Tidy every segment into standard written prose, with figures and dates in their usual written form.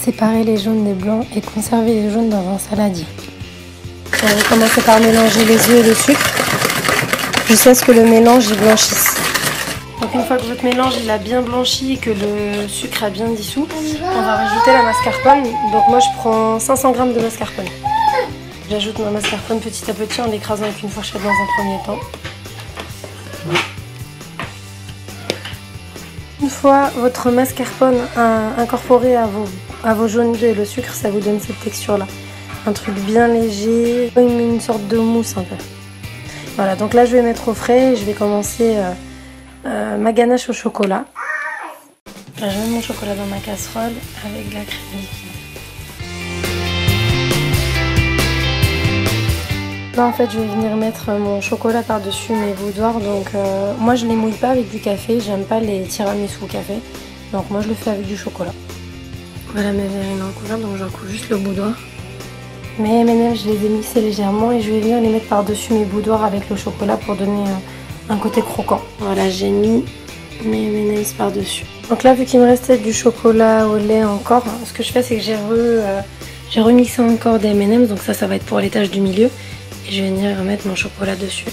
séparer les jaunes des blancs et conserver les jaunes dans un saladier. On va commencer par mélanger les œufs et le sucre jusqu'à ce que le mélange y blanchisse. Donc une fois que votre mélange il a bien blanchi et que le sucre a bien dissous, on va rajouter la mascarpone. Donc moi je prends 500 g de mascarpone. J'ajoute ma mascarpone petit à petit en l'écrasant avec une fourchette dans un premier temps. Une fois votre mascarpone incorporé à vos jaunes d'œufs et le sucre, ça vous donne cette texture là. Un truc bien léger, une sorte de mousse un peu. Voilà, donc là je vais mettre au frais et je vais commencer ma ganache au chocolat. Là, je mets mon chocolat dans ma casserole avec de la crème liquide. Là en fait je vais venir mettre mon chocolat par-dessus mes boudoirs. Donc moi je les mouille pas avec du café, j'aime pas les tiramisu au café. Donc moi je le fais avec du chocolat. Voilà mes verrines en couvert, donc j'en coupe juste le boudoir. Mes M&M's je les ai mixés légèrement et je vais venir les mettre par-dessus mes boudoirs avec le chocolat pour donner un côté croquant. Voilà, j'ai mis mes M&M's par-dessus. Donc là, vu qu'il me restait du chocolat au lait encore, ce que je fais, c'est que j'ai remixé encore des M&M's. Donc ça va être pour l'étage du milieu. Et je vais venir remettre mon chocolat dessus.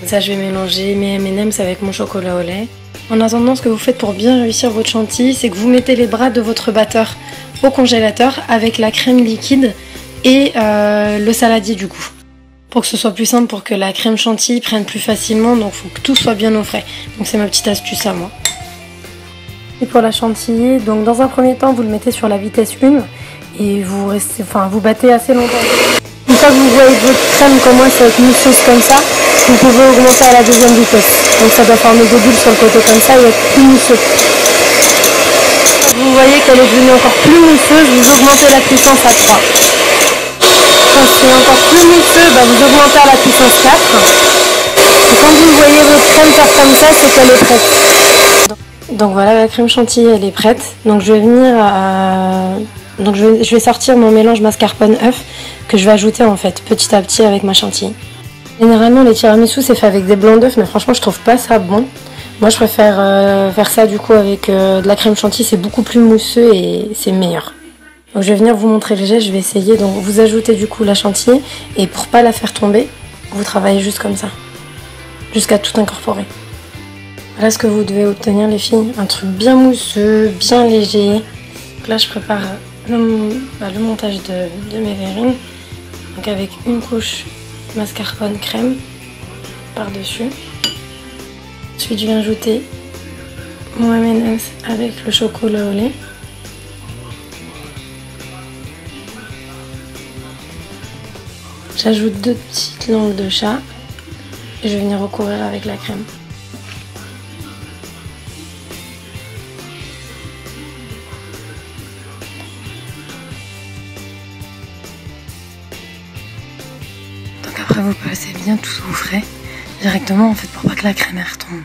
Comme ça, je vais mélanger mes M&M's avec mon chocolat au lait. En attendant, ce que vous faites pour bien réussir votre chantilly, c'est que vous mettez les bras de votre batteur au congélateur avec la crème liquide et le saladier du coup. Pour que ce soit plus simple, pour que la crème chantilly prenne plus facilement, donc il faut que tout soit bien au frais. Donc c'est ma petite astuce à moi. Et pour la chantilly, donc dans un premier temps, vous le mettez sur la vitesse 1 et vous battez assez longtemps. Une fois que vous voyez que votre crème commence à être mousseuse comme ça, vous pouvez augmenter à la deuxième vitesse. Donc ça doit former des bulles sur le côté comme ça et être plus mousseux. Quand vous voyez qu'elle est devenue encore plus mousseuse, vous augmentez la puissance à 3. Quand c'est encore plus mousseux, vous augmentez à la puissance 4. Et quand vous voyez votre crème faire comme ça, c'est qu'elle est prête. Donc voilà, la crème chantilly elle est prête. Donc je vais venir je vais sortir mon mélange mascarpone œuf que je vais ajouter en fait petit à petit avec ma chantilly. Généralement les tiramisu c'est fait avec des blancs d'œufs, mais franchement je trouve pas ça bon. Moi je préfère faire ça du coup avec de la crème chantilly, c'est beaucoup plus mousseux et c'est meilleur. Donc je vais venir vous montrer le geste, je vais essayer. Donc vous ajoutez du coup la chantilly et pour pas la faire tomber, vous travaillez juste comme ça, jusqu'à tout incorporer. Voilà ce que vous devez obtenir les filles, un truc bien mousseux, bien léger. Donc là je prépare le montage de mes verrines. Donc avec une couche mascarpone crème par-dessus. Ensuite je viens ajouter mon M&M's avec le chocolat au lait. J'ajoute 2 petites langues de chat et je vais venir recouvrir avec la crème. Donc après vous passez bien tout au frais directement en fait pour pas que la crème elle retombe.